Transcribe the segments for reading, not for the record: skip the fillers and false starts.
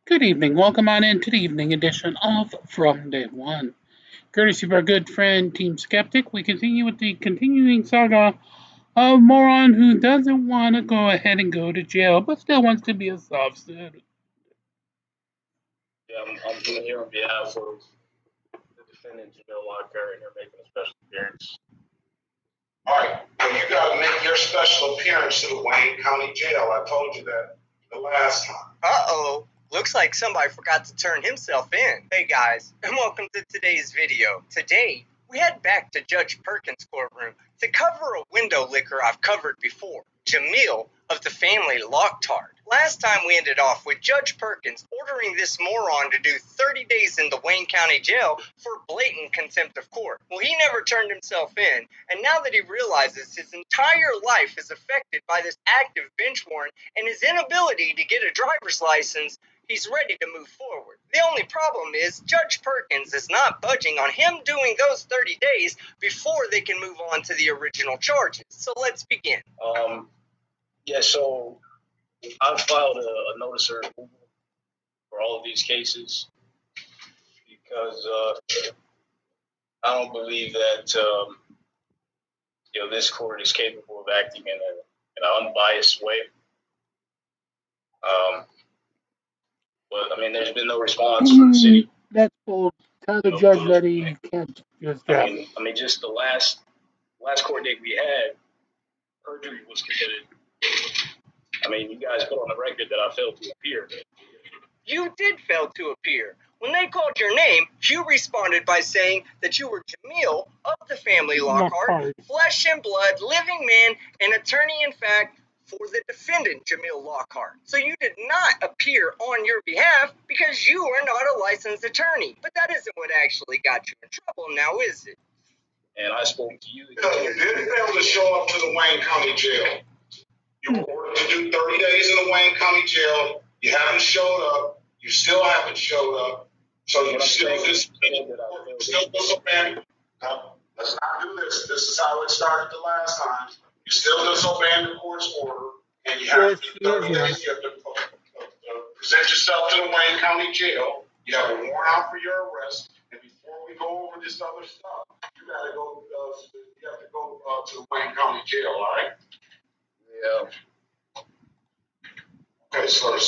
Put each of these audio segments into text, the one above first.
Good evening. Welcome on in to the evening edition of From Day One. Courtesy of our good friend Team Skeptic, we continue with the continuing saga of moron who doesn't want to go ahead and go to jail, but still wants to be a soft student. Yeah, I'm here on behalf of the defendant, Jamil Lockhart, and they're making a special appearance. All right, well, you got to make your special appearance to the Wayne County Jail. I told you that the last time. Uh-oh. Looks like somebody forgot to turn himself in. Hey guys, and welcome to today's video. Today, we head back to Judge Perkins' courtroom to cover a window licker I've covered before, Jamil of the family Lockhart. Last time we ended off with Judge Perkins ordering this moron to do 30 days in the Wayne County Jail for blatant contempt of court. Well, he never turned himself in, and now that he realizes his entire life is affected by this active bench warrant and his inability to get a driver's license, he's ready to move forward. The only problem is Judge Perkins is not budging on him doing those 30 days before they can move on to the original charges. So let's begin. So I've filed a notice of removal for all of these cases because I don't believe that this court is capable of acting in an unbiased way. But I mean, there's been no response from the city. That's bold. Tell the judge that he can't do his job. I mean, just the last court date we had, perjury was committed. I mean, you guys put on the record that I failed to appear. You did fail to appear. When they called your name, you responded by saying that you were Jamil of the family Lockhart, flesh and blood, living man, and attorney in fact for the defendant, Jamil Lockhart. So you did not appear on your behalf because you are not a licensed attorney. But that isn't what actually got you in trouble now, is it? And I spoke to you. You didn't fail to show up to the Wayne County Jail. You were ordered to do 30 days in the Wayne County Jail. You haven't showed up. You still haven't showed up. So you still disobeying. Let's not do this. This is how it started the last time. You still disobeying the court's order, and you have to do 30 days. You have to present yourself to the Wayne County Jail. You have a warrant out for your arrest. And before we go over this other stuff, you got to go. You have to go to the Wayne County Jail. All right? Yeah. Okay, so I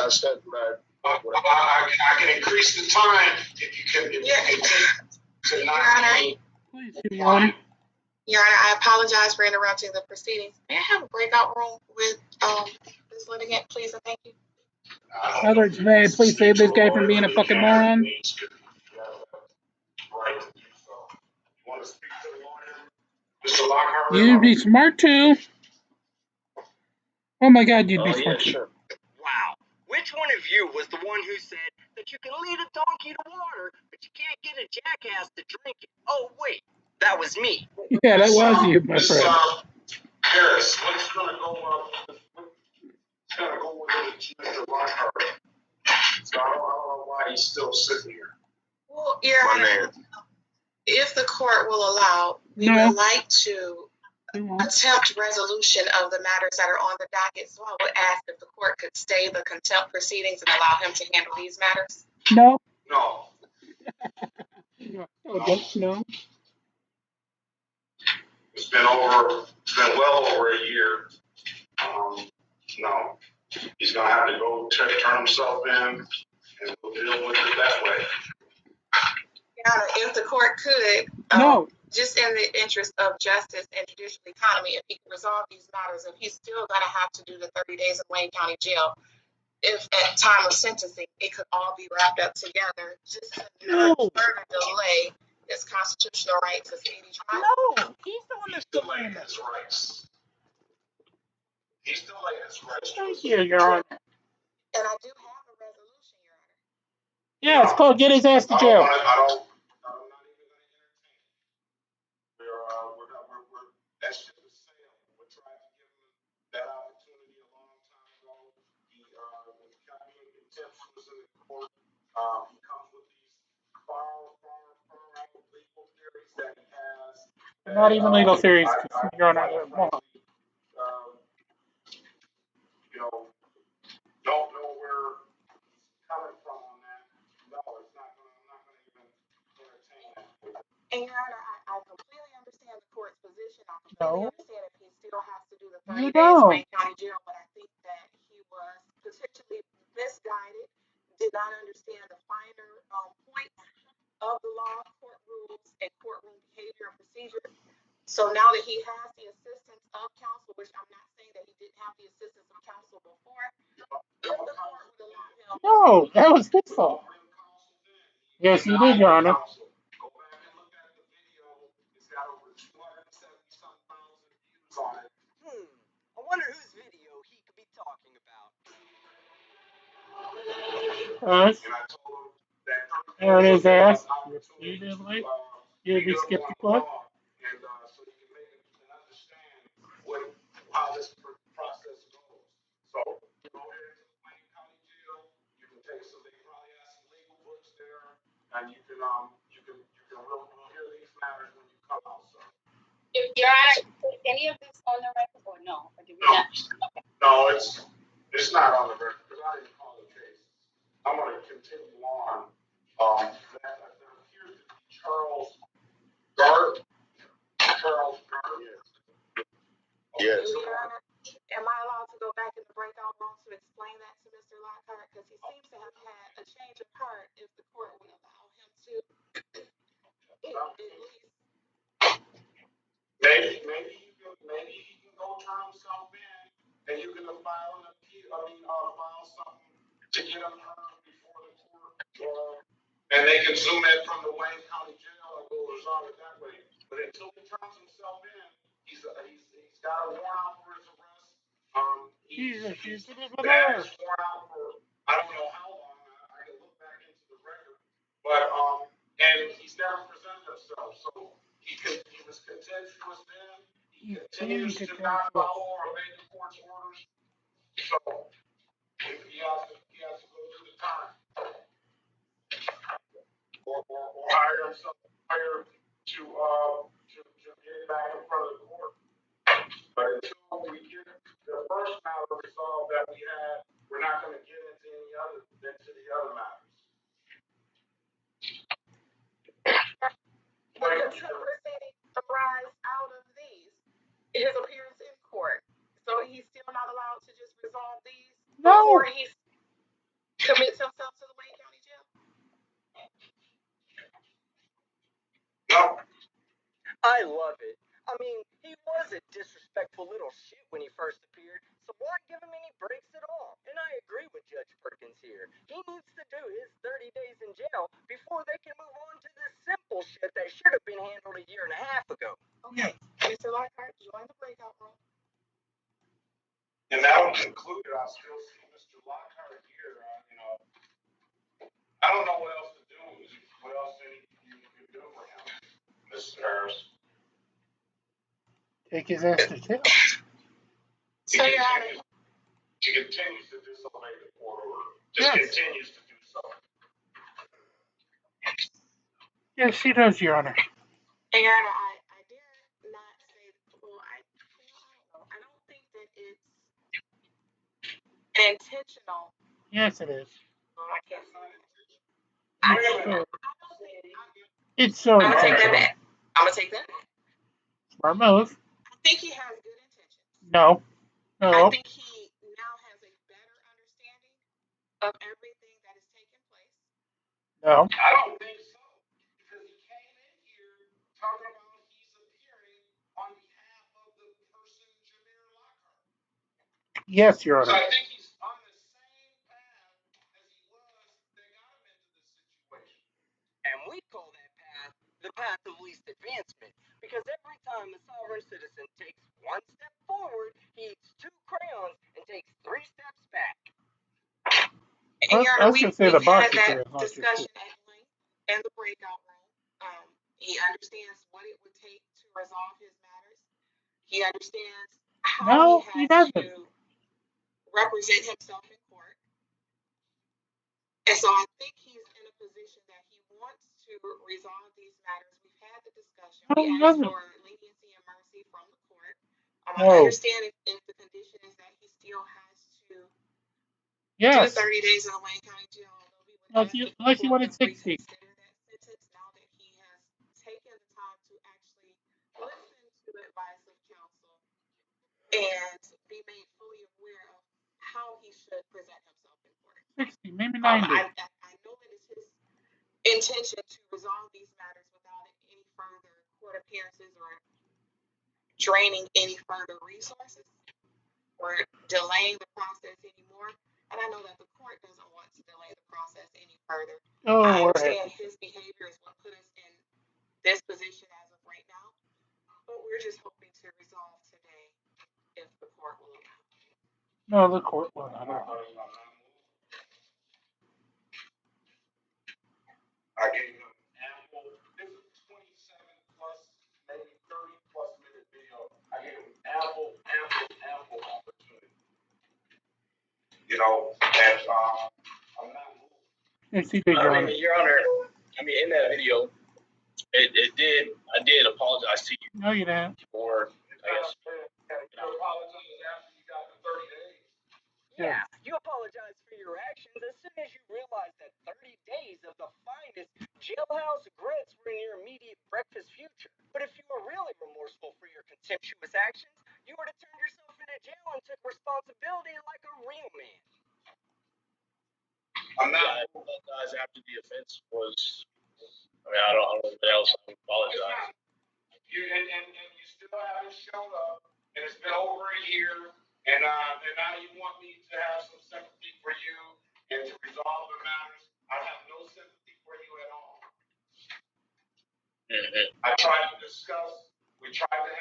said that I can increase the time if you can take to not. Please, Your Honor. Your Honor, I apologize for interrupting the proceedings. May I have a breakout room with this litigant, please, and thank you. Others may please save this guy from being a fucking moron. Mr. Lockhart. You'd be smart too. Oh my God, you'd be smart too. Sure. Wow. Which one of you was the one who said that you can lead a donkey to water, but you can't get a jackass to drink it? Oh, wait. That was me. Yeah, that was you, my friend. Harris, what's going to go with Mr. Lockhart? So I don't know why he's still sitting here. Well, Your Honor, if the court will allow, we would like to attempt resolution of the matters that are on the docket. So I would ask if the court could stay the contempt proceedings and allow him to handle these matters. No. No. No. It's been well over a year. No. He's going to have to go turn himself in, and we'll deal with it that way. Your Honor, if the court could, just in the interest of justice and judicial economy, if he can resolve these matters, if he's still going to have to do the 30 days in Wayne County Jail, if at time of sentencing, it could all be wrapped up together, just to further delay his constitutional right to speedy trial. No, he's the one that's delaying his rights. He's delaying his rights. Thank you, Your Honor. And I do have a resolution, Your Honor. Yeah, it's called Get His Ass to Jail. I'm not even going to entertain it. That's just a sale. We're trying to give him that opportunity a long time ago. He got me in contempt in the court. He comes with these far legal theories that he has. Not even legal theories. Your Honor. Don't know where completely understand if he still has to do the 30 days in Wayne County Jail, but I think that he was potentially misguided, did not understand the finer points of the law, court rules, and courtroom behavior and procedure. So now that he has the assistance of counsel, which I'm not saying that he didn't have the assistance of counsel before, if the court would allow him. No, that was his fault. Yes, you did, Your Honor. Go back and look at the video. It's got over 270,000 views on it. I wonder whose video he could be talking about. Us. There it is, ass. Repeatedly. You'd be skeptical. And so you can make it and understand how this process goes. So you go here to the Wayne County Jail. You can take some. They probably have some legal books there, and you can we'll hear these matters when you come out, sir. If Your Honor, is any of this on the record or no? Or did we not? Okay. No, it's not on the record because I didn't call the case. I'm going to continue on. There appears to be Charles Gard. Yes. Your Honor, am I allowed to go back in the breakout room to explain that to Mr. Lockhart? Because he seems to have had a change of heart if the court would allow him to at least. Maybe he can go turn himself in, and you can file an appeal. File something to get him heard before the court, and they can zoom in from the Wayne County Jail and go resolve it that way. But until he turns himself in, he's got a warrant out for his arrest. He's been warrant out for I don't know how long. I can look back into the record, but and he's never presented himself. So he was contemptuous then. He continues to not follow or obey the court's orders. So he has to go through the time, or hire to get back in front of the court. But until we get the first matter resolved that we had, we're not going to get into the other matters. But the proceeding arise out of his appearance in court. So he's still not allowed to just resolve these before he commits himself to the Wayne County Jail? No. I love it. I mean, he was a disrespectful little shit when he first appeared, so why give him any breaks at all? And I agree with Judge Perkins here. He needs to do his 30 days in jail before they can move on to this simple shit that should have been handled a year and a half ago. Okay, Mr. Lockhart, join the breakout room. And that will conclude it. I still see Mr. Lockhart here. I don't know what else to do. What else you can do for him, Mr. Harris? Take his ass to jail. So, Your Honor, she continues to disobey the court order. Continues to do so. Yes, she does, Your Honor. And Your Honor, I dare not say. Well, I don't know. I don't think that it's intentional. Yes, it is. Well, I can't say that. I don't think it's so I'm gonna take that intentional. back. I'm gonna take that back. Smart move. I think he has good intentions. No. I think he now has a better understanding of everything that is taking place. No. I don't think so. Because he came in here talking about he's appearing on behalf of the person, Jameer Lockhart. Yes, Your Honor. So I think he's on the same path as he was that got him into this situation. And we call that path the path of least advancement, because every time a sovereign citizen takes one step forward, he eats 2 crayons and takes 3 steps back. And Your Honor, we've had that discussion at length in the breakout room. He understands what it would take to resolve his matters. He understands how he has to represent himself in court. And so I think he's in a position that he wants to resolve these matters. We've had the discussion. We asked for leniency and mercy from the court. I understand if the condition is that he still has to do 30 days in the Wayne County Jail. Unless you wanted 60. Consider that sentence now that he has taken the time to actually listen to the advice of and be made fully aware of how he should present himself in court. 60, maybe 90. I know it is his intention to resolve these matters without any further court appearances or draining any further resources or delaying the process anymore. And I know that the court doesn't want to delay the process any further. I understand his behavior is what put us in this position as of right now, but we're just hoping to resolve today if the court will allow. No, the court will not allow. I gave him ample, this is 27 plus, maybe 30 plus minute video. I gave him ample opportunity. You know, and I'm not moving. Yes, he did, Your Honor. Your Honor, in that video, I did apologize to you. No, you didn't. For, I guess. You apologize after you got the 30 days. Yeah, you apologize for your actions as soon as you realize that 30 days of the finest jailhouse grits were in your immediate breakfast future. But if you were really remorseful for your contemptuous actions, you would have turned yourself into jail and took responsibility like a real man. I'm not. I apologize after the offense was. I don't know what else I apologize. And you still haven't shown up, and it's been over a year, and now you want me to have some sympathy for you and to resolve the matters. I have no sympathy for you at all. Mm-hmm. I tried to discuss. We tried to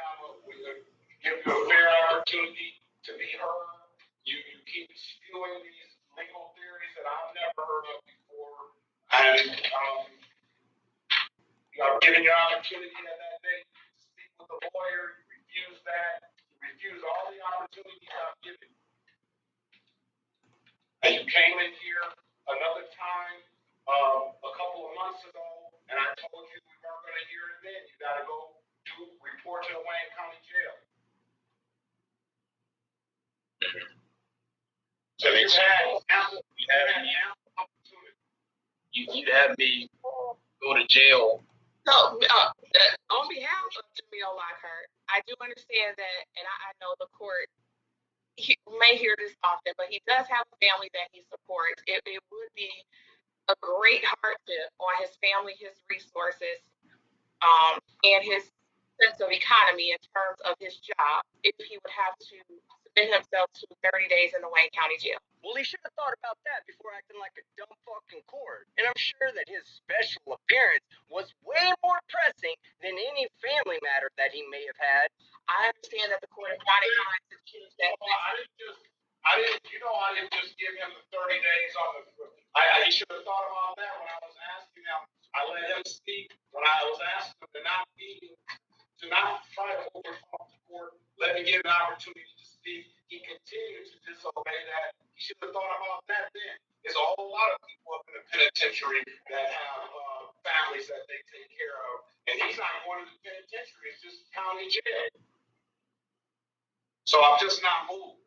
give you a fair opportunity to be heard. You keep spewing these legal theories that I've never heard of before, and I've given you an opportunity at that day to speak with the lawyer. You refused that. You refused all the opportunities I've given you. And you came in here another time a couple of months ago, and I told you we weren't going to hear it then. You got to go report to the Wayne County Jail. So you had ample opportunity. You had me go to jail. So, on behalf of Jamil Lockhart, I do understand that, and I know the court may hear this often, but he does have a family that he supports. It would be a great hardship on his family, his resources, and his sense of economy in terms of his job if he would have to submit himself to 30 days in the Wayne County Jail. Well, he should have thought about that before acting like a dumb fucking court. And I'm sure that his special appearance was way more pressing than any family matter that he may have had. I understand that the court is not inclined to choose that. I didn't just give him the 30 days on the. He should have thought about that when I was asking him. I let him speak when I was asking him to not try to overtalk the court. Let me give him an opportunity to speak. He continued to disobey that. He should have thought about that then. There's a whole lot of people up in the penitentiary that have families that they take care of, and he's not going to the penitentiary. It's just county jail. So I'm just not moved.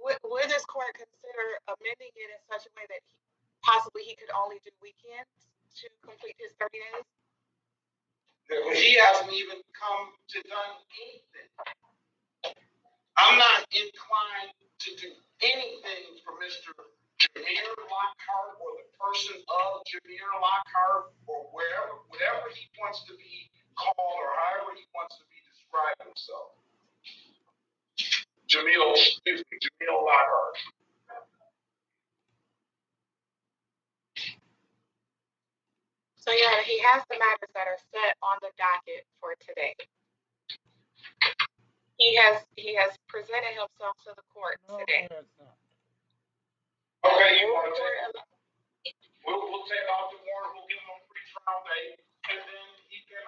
Would this court consider amending it in such a way that possibly he could only do weekends to complete his 30 days? He hasn't even come to done anything. I'm not inclined to do anything for Mr. Jamir Lockhart or the person of Jamir Lockhart or whatever he wants to be called or however he wants to be described himself. Jamil Lockhart. So yeah, he has the matters that are set on the docket for today. He has presented himself to the court today. Okay, you want to take? We'll take off the warrant. We'll give him a free trial date, and then he can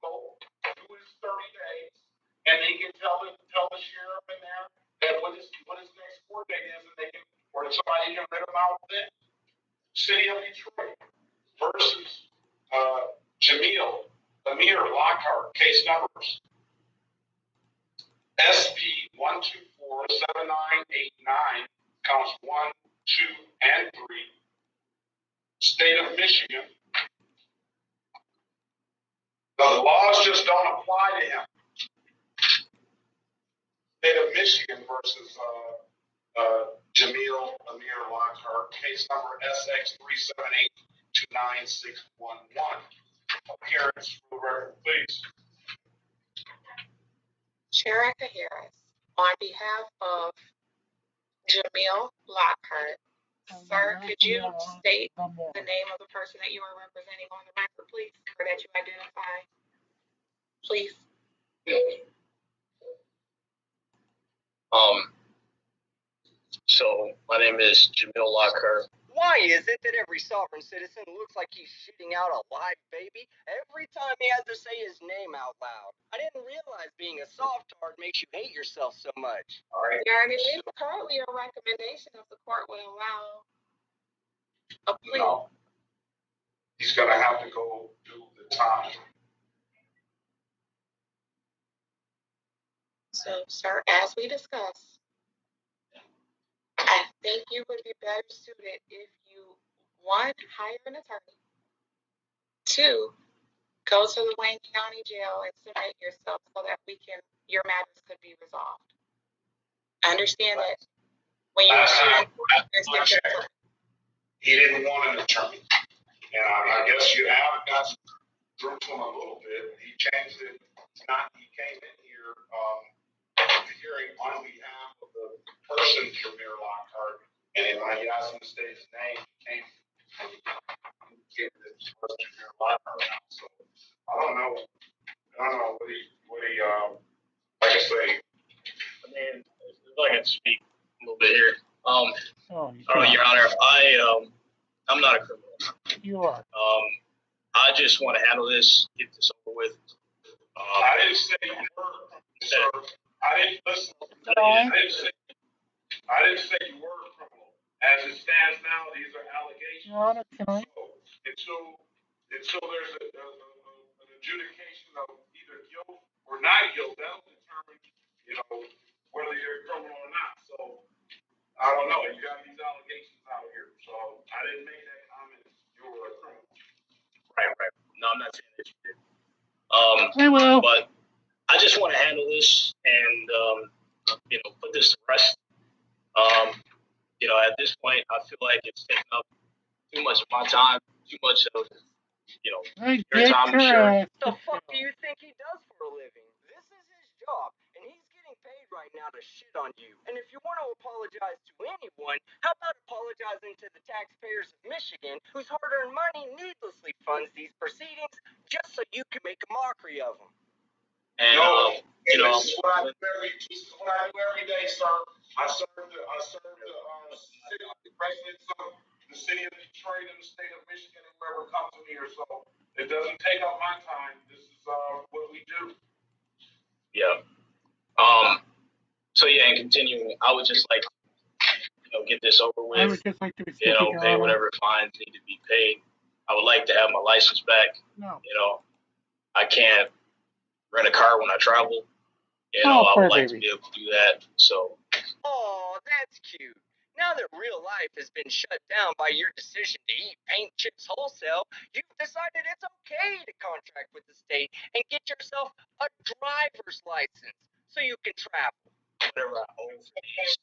go do his 30 days, and he can tell the sheriff in there that what his next court date is, and they can, or somebody can let him out then. City of Detroit versus Jamil Amir Lockhart, case numbers SP 1247989, counts 1, 2, and 3. State of Michigan. The laws just don't apply to him. State of Michigan versus Jamil Amir Lockhart, case number SX3782961. Appearance for the record, please. Sharika Harris, on behalf of Jamil Lockhart, sir, could you state the name of the person that you are representing on the record, please, or that you identify, please? So my name is Jamil Lockhart. Why is it that every sovereign citizen looks like he's shitting out a live baby every time he has to say his name out loud? I didn't realize being a soft-tard makes you hate yourself so much. All right. Yeah, and it is currently a recommendation if the court would allow a plea. No. He's going to have to go do the time. So, sir, as we discussed, I think you would be better suited if you, one, hire an attorney, two, go to the Wayne County Jail and submit yourself so that your matters could be resolved. I understand that when you he didn't want an attorney. And I guess you have got through to him a little bit. He changed it. He came in here hearing on behalf of the person, Jamil Lockhart, and then when he asked him to state his name, he came and he gave this person Jamil Lockhart now. So I don't know what he like I say. I mean, if I can speak a little bit here. Your Honor, I'm not a criminal. You are. I just want to handle this, get this over with. I didn't say you were, sir. I didn't listen. I didn't say you were a criminal. As it stands now, these are allegations. Your Honor, can I? So, until there's an adjudication of either guilt or not guilt, that'll determine, whether you're a criminal or not. So, I don't know. You got these allegations out here. So, I didn't make that comment. You were a criminal. Right. No, I'm not saying that you did. I will. But I just want to handle this and, put this to rest. At this point, I feel like it's taking up too much of my time, too much of, your time. Sure. What the fuck do you think he does for a living? This is his job, and he's getting paid right now to shit on you. And if you want to apologize to anyone, how about apologizing to the taxpayers of Michigan, whose hard-earned money needlessly funds these proceedings, just so you can make a mockery of them? And, this is what I do every day, sir. I serve the residents of the city of Detroit and the state of Michigan and whoever comes in here. So it doesn't take up my time. This is what we do. Yeah. So yeah, and continuing, I would just like, get this over with. I would just like to be pay whatever fines need to be paid. I would like to have my license back. No. I can't rent a car when I travel. I would like to be able to do that. So. Oh, that's cute. Now that real life has been shut down by your decision to eat paint chips wholesale, you've decided it's okay to contract with the state and get yourself a driver's license so you can travel. Whatever I owe for these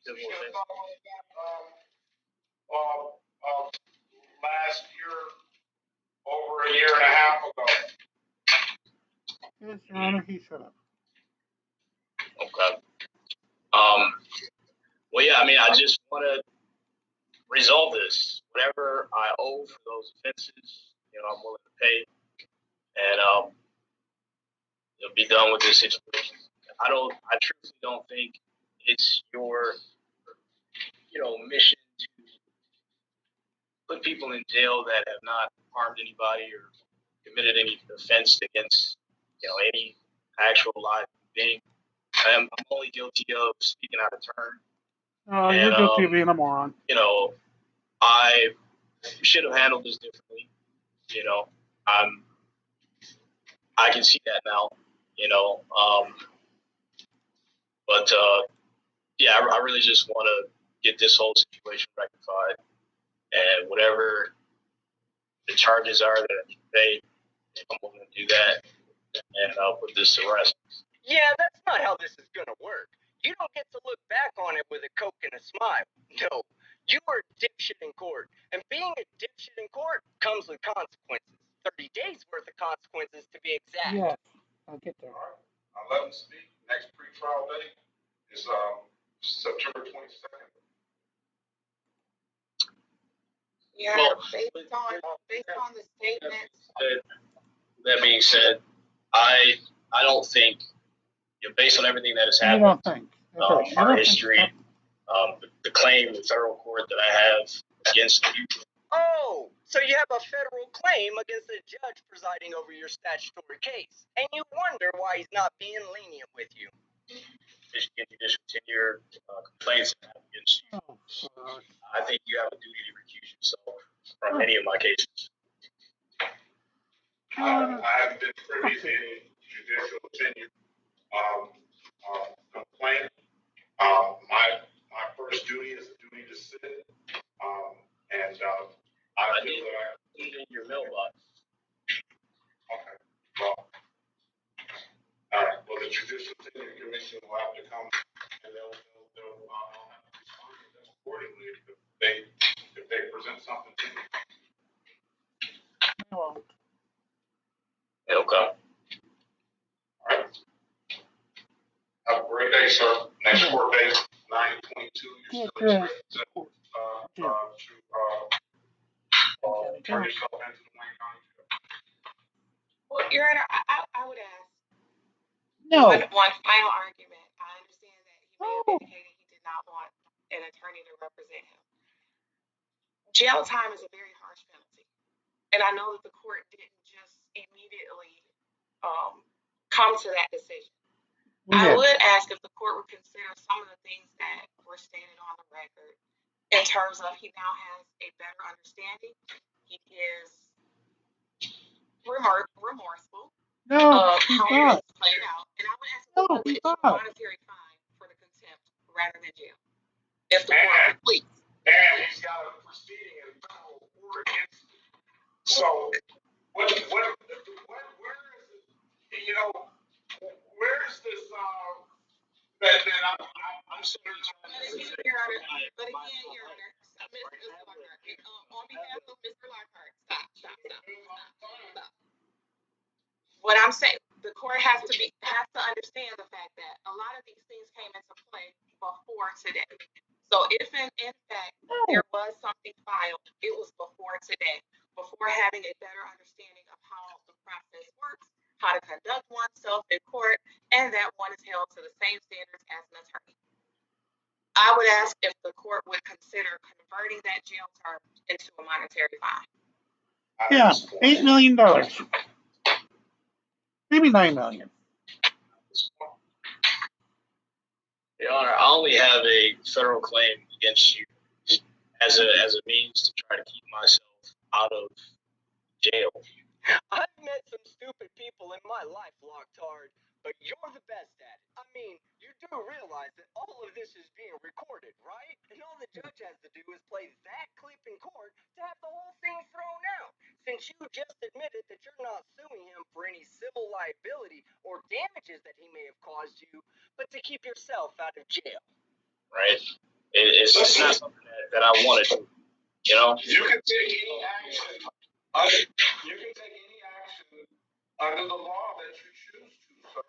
civil offenses. Last year, over a year and a half ago. Yes, Your Honor, he should have. Okay. Well, yeah, I just want to resolve this. Whatever I owe for those offenses, I'm willing to pay, and be done with this situation. I truthfully don't think it's your, mission to put people in jail that have not harmed anybody or committed any offense against, any actual live being. I'm only guilty of speaking out of turn. You're guilty of being a moron. I should have handled this differently. I can see that now. But yeah, I really just want to get this whole situation rectified, and whatever the charges are that I need to pay, I'm willing to do that, and I'll put this to rest. Yeah, that's not how this is gonna work. You don't get to look back on it with a Coke and a smile. No, you are a dipshit in court, and being a dipshit in court comes with consequences. 30 days worth of consequences to be exact. Yes, I'll get there. All right. I'll let them speak. Next pre-trial date is September 22nd. Yeah, Well, based on the statements. that being said, I don't think, based on everything that has You happened, don't think? Okay. our history, the claim in federal court that I have against you. Oh, so you have a federal claim against the judge presiding over your statutory case, and you wonder why he's not being lenient with you. Can you discontinue complaints I have against you? Oh, God. I think you have a duty to recuse yourself from any of my cases. I haven't been privy to any judicial tenure complaint. My first duty is a duty to sit, and I feel that I put it in your mailbox. Okay. Well, all right. Well, the Judicial Tenure Commission will have to come, and they'll have to respond to them accordingly if they present something to me. Well, Okay. All right. Have a great day, sir. Next court date, 9/22. You're still expected to turn yourself into the Wayne County Jail. Well, Your Honor, I would ask no. one final argument. I understand that he may have indicated he did not want an attorney to represent him. Jail time is a very harsh penalty, and I know that the court didn't just immediately come to that decision. I would ask if the court would consider some of the things that were stated on the record in terms of he now has a better understanding. He is remorseful of how things played out. And I would ask if the court would issue a monetary fine for the contempt rather than jail. If the court would please. And he's got a proceeding in federal court against him. So where is it? Where is this that I'm sitting Your Honor, but again, Your Honor, Mr. Lockhart, on behalf of Mr. Lockhart, stop. What I'm saying, the court has to understand the fact that a lot of these things came into play before today. So if in fact there was something filed, it was before today, before having a better understanding of how the process works, how to conduct oneself in court, and that one is held to the same standards as an attorney. I would ask if the court would consider converting that jail term into a monetary fine. Yeah, $8 million. Maybe $9 million. Your Honor, I only have a federal claim against you as a means to try to keep myself out of jail. I've met some stupid people in my life, Lockhart, but you're the best at it. I mean, you do realize that all of this is being recorded, right? And all the judge has to do is play that clip in court to have the whole thing thrown out. Since you just admitted that you're not suing him for any civil liability or damages that he may have caused you, but to keep yourself out of jail. Right? It's not something that I want to do. You know? You can take any action. You can take any action under the law that you choose to, sir.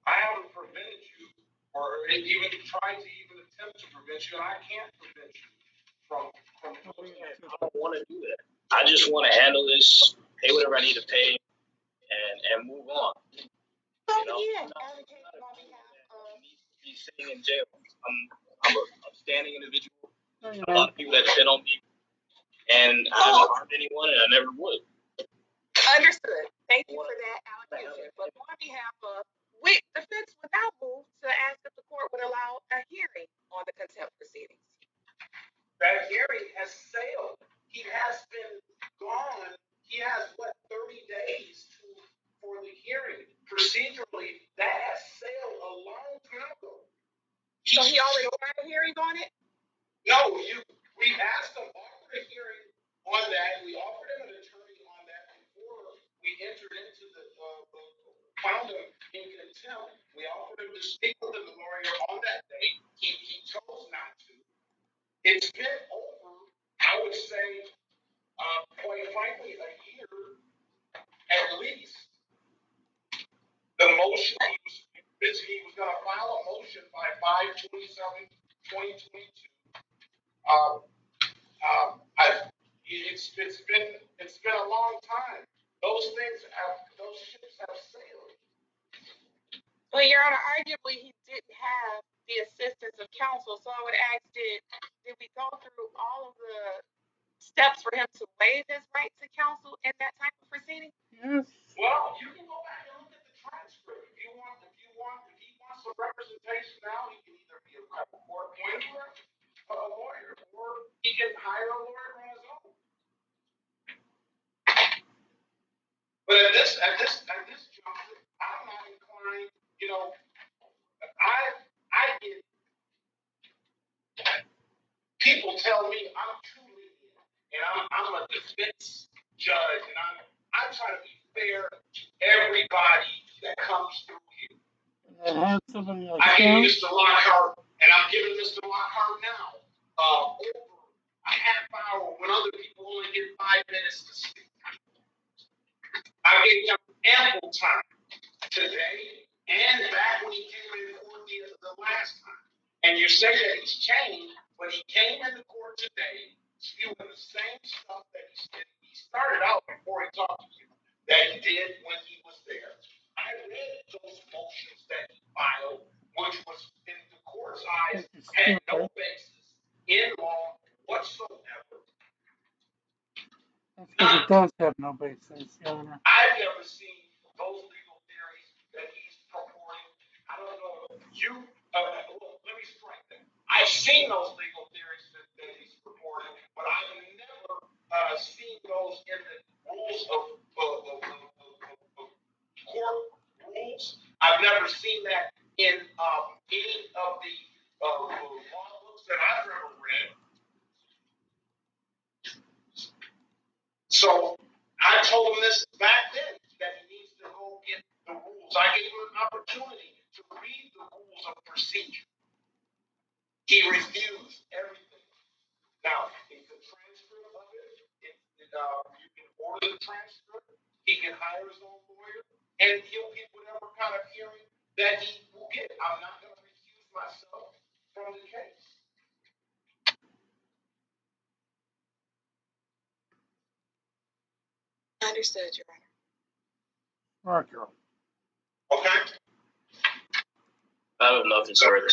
I haven't prevented you, or even tried to attempt to prevent you, and I can't prevent you from doing that. I don't want to do that. I just want to handle this, pay whatever I need to pay, and move on. So again, advocating on behalf of be sitting in jail. I'm a upstanding individual. A lot of people that depend on me, and I haven't harmed anyone, and I never would. Understood. Thank you for that allocation. But on behalf of defense would now move to ask if the court would allow a hearing on the contempt proceedings. That hearing has sailed. He has been gone. He has 30 days for the hearing. Procedurally, that has sailed a long time ago. So he already had a hearing on it? No, we asked him, offered a hearing on that. We offered him an attorney on that before we entered into found him in contempt. We offered 5/27/2022. It's been a long time. Those ships have sailed. Well, Your Honor, arguably he didn't have the assistance of counsel, so I would ask, did we go through all of the steps for him to waive his right to counsel in that type of proceeding? Yes. Well, you can go back and look at the transcript. If he wants some representation now, he can either be a court appointed lawyer, or he can hire a lawyer on his own. But at this juncture, I'm not inclined. You know, I get people tell me I'm too lenient, and I'm a defense judge, and I try to be fair to everybody that comes through here. I gave Mr. Lockhart, and I'm giving Mr. Lockhart now over a half hour when other people only get 5 minutes to speak. I gave him ample time today and back when he came in court the last time. And you say that he's changed, but he came into court today spewing the same stuff that he started out before he talked to you, that he did when he was there. I read those motions that he filed, which was in the court's eyes had no basis in law whatsoever. Because it does have no basis, Your Honor. I've never seen those legal theories that he's purporting. I don't know. Let me strike that. I've seen those legal theories that he's purporting, but I've never seen those in the rules of court rules. I've never seen that in any of the law books that I've ever read. So I told him this back then, that he needs to go get the rules. I gave him an opportunity to read the rules of procedure. He refused everything. Now, if the transcript of it, you can order the transcript, he can hire his own lawyer, and he'll get whatever kind of hearing that he will get. I'm not going to recuse myself from the case. Understood, Your Honor. All right, girl. Okay? I have nothing further.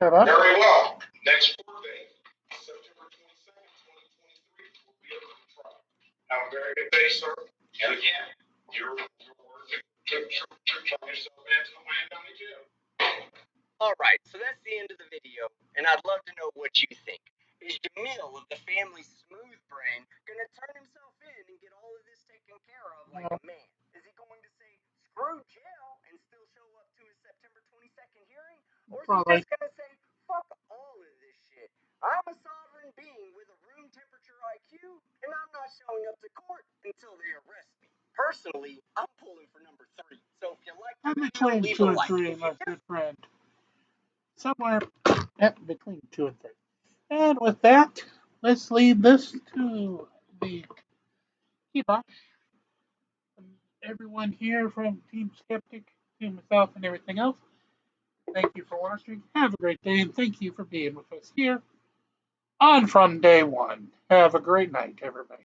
Shut up. Very well. Next court date, September 22nd, 2023, will be a trial. Have a very good day, sir. And again, your work to turn yourself into the Wayne County Jail. All right, so that's the end of the video, and I'd love to know what you think. Is Jamil of the family smooth brain going to turn himself in and get all of this taken care of like a man? Is he going to say, screw jail, and still show up to his September 22nd hearing? Or is he just going to say, fuck all of this shit? I'm a sovereign being with a room temperature IQ, and I'm not showing up to court until they arrest me. Personally, I'm pulling for number 3. So if you like the video, leave a like. 2 and 3, my good friend. Somewhere between 2 and 3. And with that, let's leave this to the Ibotta. Everyone here from Team Skeptic, to myself, and everything else. Thank you for watching. Have a great day, and thank you for being with us here on From Day One. Have a great night, everybody.